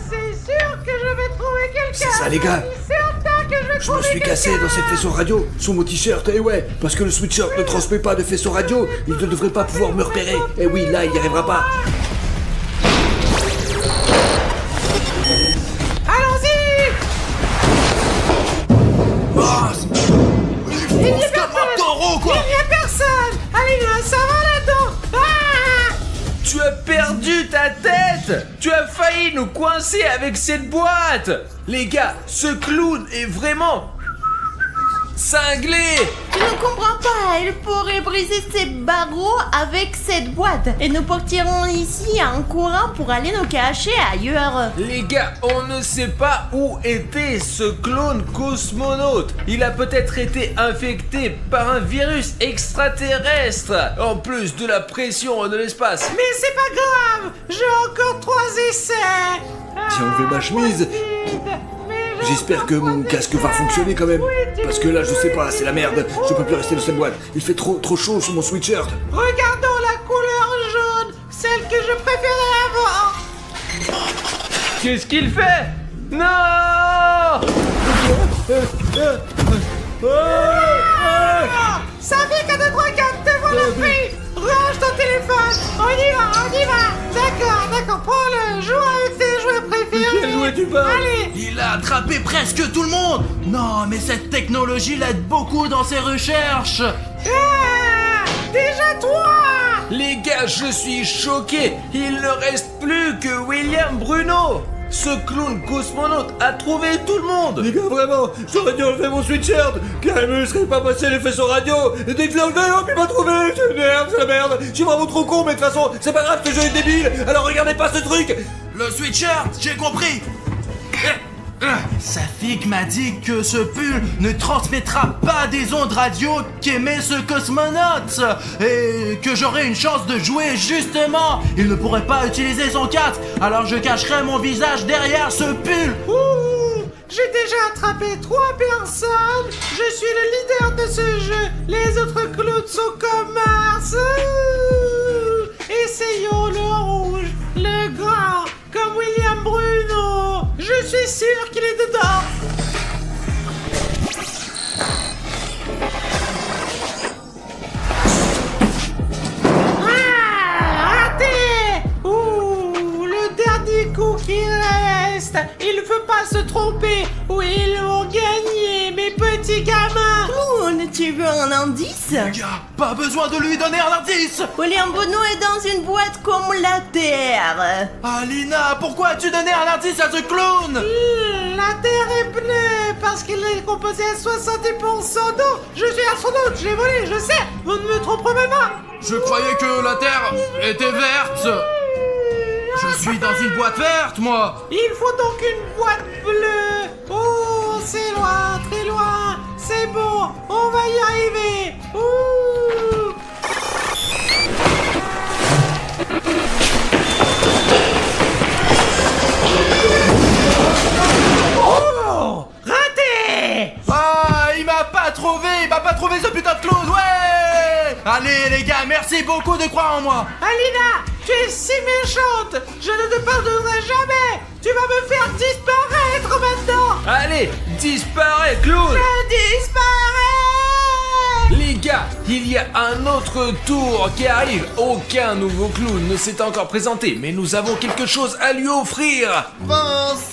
C'est sûr que je vais trouver quelqu'un. C'est ça les gars. Je me suis cassé dans cette faisceau radio, sous mon t-shirt, et ouais, parce que le sweatshirt ne transmet pas de faisceau radio, il ne devrait pas pouvoir me repérer. Et oui, là, il n'y arrivera pas. Allons-y. Il n'y a personne. Allez, ça va là-dedans. Tu as perdu ta tête. Tu as failli nous coincer avec cette boîte. Les gars, ce clown est vraiment cinglé. Tu ne comprends pas, il pourrait briser ses barreaux avec cette boîte. Et nous partirons ici en courant pour aller nous cacher ailleurs. Les gars, on ne sait pas où était ce clone cosmonaute. Il a peut-être été infecté par un virus extraterrestre. En plus de la pression de l'espace. Mais c'est pas grave, j'ai encore 3 essais. J'ai enlevé ma chemise. J'espère que mon casque va fonctionner quand même. Parce que là, je sais pas, c'est la merde. Je peux plus rester dans cette boîte. Il fait trop chaud sur mon sweatshirt. Regardons la couleur jaune, celle que je préférais avant. Qu'est-ce qu'il fait? Non! Ça fait 4, 2, 3, 4, te voilà pris. Range ton téléphone. On y va. D'accord, prends-le. Joue avec tes jouets préférés. Quel jouet tu parles? Allez. Il a attrapé presque tout le monde. Non, mais cette technologie l'aide beaucoup dans ses recherches. Déjà toi. Les gars, je suis choqué. Il ne reste plus que William Bruno. Ce clown cosmonaute a trouvé tout le monde. Les gars, vraiment, j'aurais dû enlever mon sweatshirt, car il me serait pas passé les faisceaux radio. Et dès que je l'ai enlevé, hop, il m'a trouvé. C'est la merde. Je suis vraiment trop con, mais de toute façon, c'est pas grave, ce jeu est débile. Alors regardez pas ce truc. Le sweatshirt, j'ai compris. Safik m'a dit que ce pull ne transmettra pas des ondes radio qu'émet ce cosmonaute et que j'aurais une chance de jouer justement. Il ne pourrait pas utiliser son casque, alors je cacherai mon visage derrière ce pull. J'ai déjà attrapé 3 personnes. Je suis le leader de ce jeu. Les autres clowns sont comme Mars. Essayons le rouge, le grand, comme William Bruno. Je suis sûr qu'il est dedans. Raté. Le dernier coup qui reste. Il ne veut pas se tromper. Oui, ils vont gagner, mes petits gamins. Clown, tu veux un indice? Gars, pas besoin de lui donner un indice. William Bruno est dans une boîte comme la Terre. Alina, pourquoi as-tu donné un indice à ce clown? La Terre est bleue parce qu'elle est composée à 70% d'eau. Je suis astronaute, j'ai volé, je sais. Vous ne me tromperez pas. Je croyais que la Terre était verte. Je suis dans une boîte verte, moi. Il faut donc une boîte bleue. Oh, c'est loin, très loin. C'est bon, on va y arriver. Allez les gars, merci beaucoup de croire en moi. Alina, tu es si méchante. Je ne te pardonnerai jamais. Tu vas me faire disparaître maintenant. Allez, disparais, clown! Je disparais. Les gars, il y a un autre tour qui arrive. Aucun nouveau clown ne s'est encore présenté, mais nous avons quelque chose à lui offrir. Bon,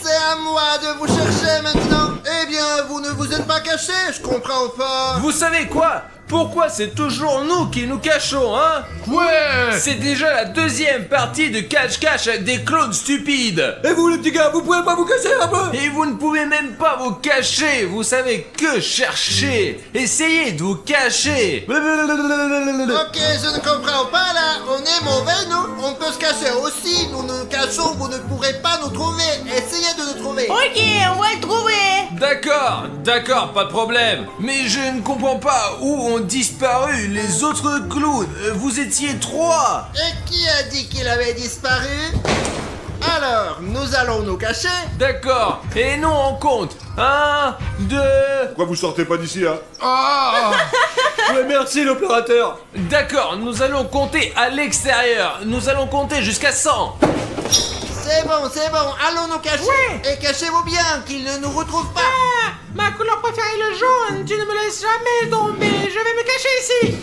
c'est à moi de vous chercher maintenant. Eh bien, vous ne vous êtes pas caché, je comprends pas. Vous savez quoi? Pourquoi c'est toujours nous qui nous cachons, hein? Ouais. C'est déjà la deuxième partie de cache-cache avec des clowns stupides. Et vous les petits gars, vous pouvez pas vous cacher un peu? Et vous ne pouvez même pas vous cacher. Vous savez que chercher. Essayez de vous cacher. Ok, je ne comprends pas là. On est mauvais, nous. On peut se cacher aussi. Nous nous cachons, vous ne pourrez pas nous trouver. Essayez de nous trouver. Ok, on va le trouver. D'accord, pas de problème. Mais je ne comprends pas où ont disparu les autres clowns. Vous étiez 3. Et qui a dit qu'il avait disparu? Alors, nous allons nous cacher. D'accord. Et nous on compte. 1, 2... Pourquoi vous sortez pas d'ici là? Oh. Ouais, merci l'opérateur. D'accord, nous allons compter à l'extérieur. Nous allons compter jusqu'à 100. C'est bon, allons nous cacher. Ouais. Et cachez-vous bien, qu'ils ne nous retrouvent pas. Ah, ma couleur préférée, le jaune. Tu ne me laisses jamais tomber. Je vais me cacher ici.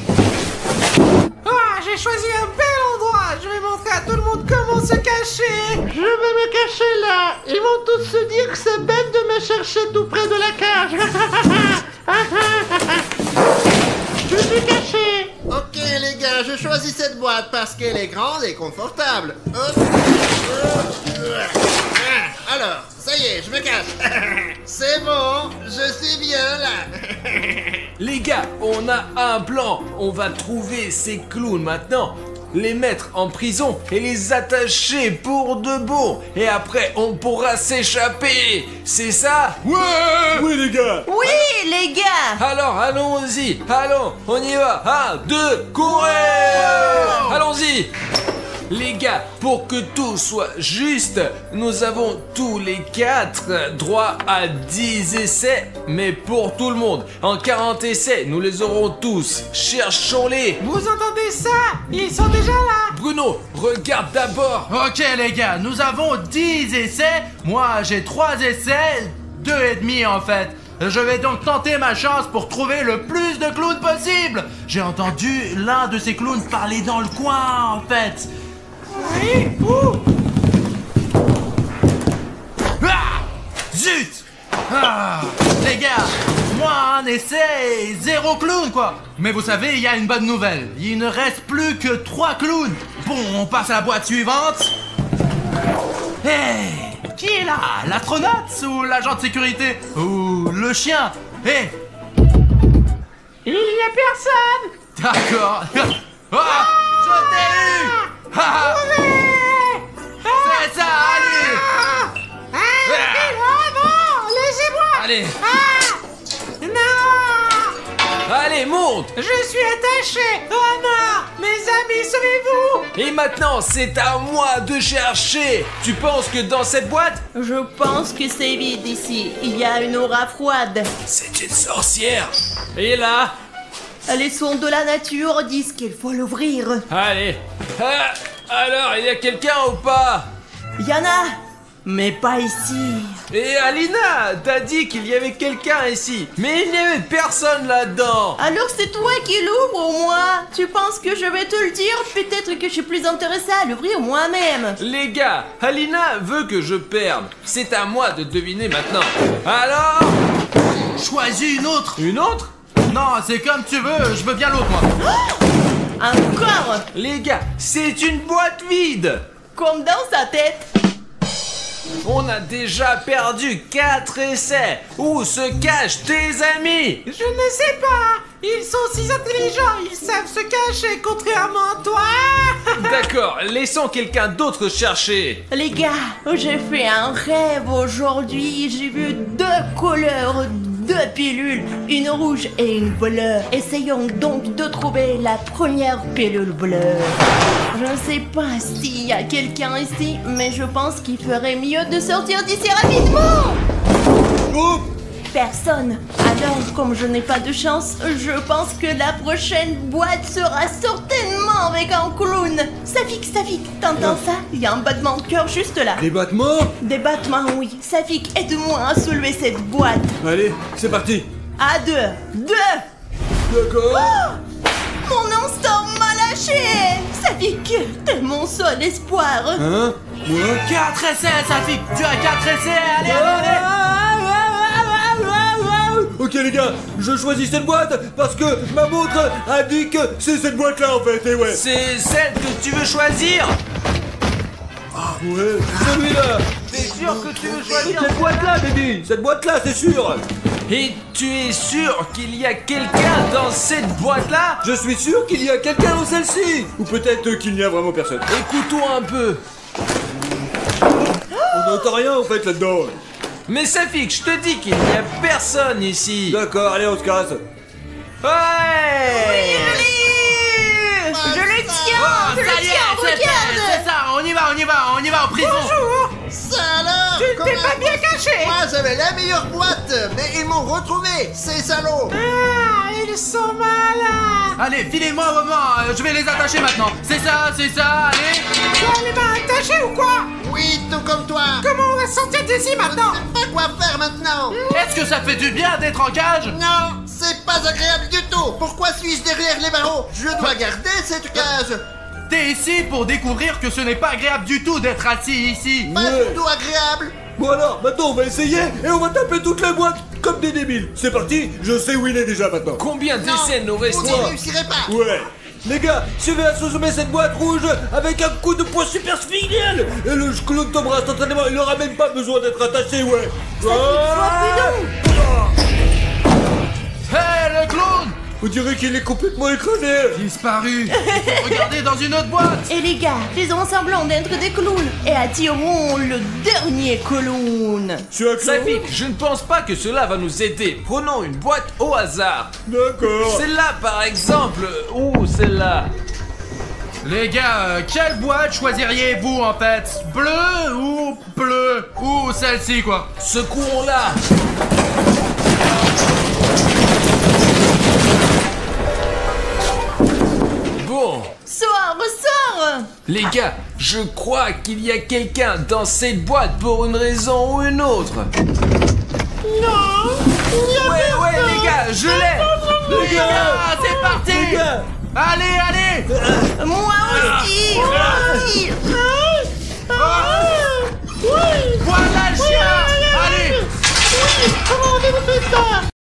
Ah, j'ai choisi un bel endroit. Je vais montrer à tout le monde comment se cacher. Je vais me cacher là. Ils vont tous se dire que c'est bête de me chercher tout près de la cage. Je suis caché. Ok les gars, je choisis cette boîte parce qu'elle est grande et confortable. Hop. Alors, ça y est, je me cache. C'est bon, je suis bien là. Les gars, on a un plan. On va trouver ces clowns maintenant, les mettre en prison et les attacher pour de bon. Et après, on pourra s'échapper. C'est ça? Ouais. Oui les gars. Oui, les gars. Alors, allons-y. Allons, on y va. 1, 2, courez! Allons-y. Les gars, pour que tout soit juste, nous avons tous les 4 droit à 10 essais, mais pour tout le monde. En 40 essais, nous les aurons tous. Cherchons-les. Vous entendez ça? Ils sont déjà là. Bruno, regarde d'abord. Ok les gars, nous avons 10 essais. Moi j'ai 3 essais, 2 et demi en fait. Je vais donc tenter ma chance pour trouver le plus de clowns possible. J'ai entendu l'un de ces clowns parler dans le coin en fait. Oui. Ouh. Ah, zut. Les gars, moi un essai, 0 clown quoi. Mais vous savez, il y a une bonne nouvelle. Il ne reste plus que 3 clowns. Bon, on passe à la boîte suivante. Hey, qui est là? L'astronaute ou l'agent de sécurité? Ou le chien? Hey. Il n'y a personne. D'accord. Ah, je t'ai eu. Ah, c'est ça, allez. Non, laissez-moi. Allez. Non. Allez, monte. Je suis attaché. Oh non. Mes amis, sauvez-vous. Et maintenant, c'est à moi de chercher. Tu penses que dans cette boîte, Je pense que c'est vide ici. Il y a une aura froide. c'est une sorcière? Et là? Les sons de la nature disent qu'il faut l'ouvrir. Allez. Ah, alors, il y a quelqu'un ou pas? Yana, mais pas ici. Et Alina, t'as dit qu'il y avait quelqu'un ici, mais il n'y avait personne là-dedans. Alors c'est toi qui l'ouvres au moins. Tu penses que je vais te le dire? Peut-être que je suis plus intéressée à l'ouvrir moi-même. Les gars, Alina veut que je perde. C'est à moi de deviner maintenant. Alors? Choisis une autre. Une autre? Non, c'est comme tu veux, je veux bien l'autre moi. Encore. Les gars, c'est une boîte vide. Comme dans sa tête. On a déjà perdu 4 essais. Où se cachent tes amis? Je ne sais pas. Ils sont si intelligents. Ils savent se cacher, contrairement à toi. D'accord, laissons quelqu'un d'autre chercher. Les gars, j'ai fait un rêve aujourd'hui. J'ai vu 2 couleurs, 2 pilules, une rouge et une bleue. Essayons donc de trouver la première pilule bleue. Je ne sais pas s'il y a quelqu'un ici, mais je pense qu'il ferait mieux de sortir d'ici rapidement. Oh, personne. Alors, comme je n'ai pas de chance, je pense que la prochaine boîte sera certainement avec un clown. Safik, t'entends ça? Il y a un battement de cœur juste là. Des battements? Des battements, oui. Safik, aide-moi à soulever cette boîte. Allez, c'est parti. À deux. D'accord. Mon instant m'a lâché. Safik, t'es mon seul espoir. Hein? Moi? 4 essais, Safik. Tu as 4 essais. Allez. Ok les gars, je choisis cette boîte parce que ma montre indique que c'est cette boîte là en fait, et ouais. C'est celle que tu veux choisir? Ah ouais, celui-là. T'es sûr que tu veux choisir? Cette boîte là, baby. Cette boîte là, c'est sûr. Et tu es sûr qu'il y a quelqu'un dans cette boîte-là? Je suis sûr qu'il y a quelqu'un dans celle-ci. Ou peut-être qu'il n'y a vraiment personne. Écoute-toi un peu. On n'entend rien en fait là-dedans. Mais Safik, je te dis qu'il n'y a personne ici. D'accord, allez on se casse. Ouais. Je le tiens. Oh, Je ça le y est, tiens, c'est regarde. ça. On y va en prison. Bonjour. Ça alors? Tu ne t'es pas bien caché. Moi j'avais la meilleure boîte, mais ils m'ont retrouvé, ces salauds. Ah, ils sont malins. Allez, filez-moi un moment. Je vais les attacher maintenant. C'est ça. Allez. Tu as les mains attachées ou quoi? Oui, tout comme toi. Comment on va sortir d'ici maintenant? Je ne sais pas quoi faire maintenant. Est-ce que ça fait du bien d'être en cage? Non, c'est pas agréable du tout. Pourquoi suis-je derrière les barreaux? Je dois garder cette cage. T'es ici pour découvrir que ce n'est pas agréable du tout d'être assis ici. Pas Ouais. du tout agréable. Bon alors, maintenant on va essayer et on va taper toutes les boîtes comme des débiles. C'est parti, je sais où il est déjà maintenant. Combien Non, d'essais nous vous restons? n'y réussirez pas. Ouais. Les gars, je vais assommer cette boîte rouge avec un coup de poing super spécial. Et le clown tombera instantanément, il n'aura même pas besoin d'être attaché, ouais. Hé, le clown! On dirait qu'il est complètement écrasé. Disparu. Regardez dans une autre boîte. Et les gars, faisons semblant d'être des clowns et attirons le dernier clown. Tu as clown? Safik, je ne pense pas que cela va nous aider. Prenons une boîte au hasard. D'accord. Celle-là par exemple. Ou celle-là. Les gars, quelle boîte choisiriez-vous en fait? Bleu ou celle-ci quoi? Secouons-la. Bon. Sors. Les gars, je crois qu'il y a quelqu'un dans cette boîte pour une raison ou une autre. Non. Ouais, les gars, je l'ai. Les gars, c'est parti. Les gars. Allez. Moi aussi. Voilà le chien. Allez. Comment avez-vous fait ça?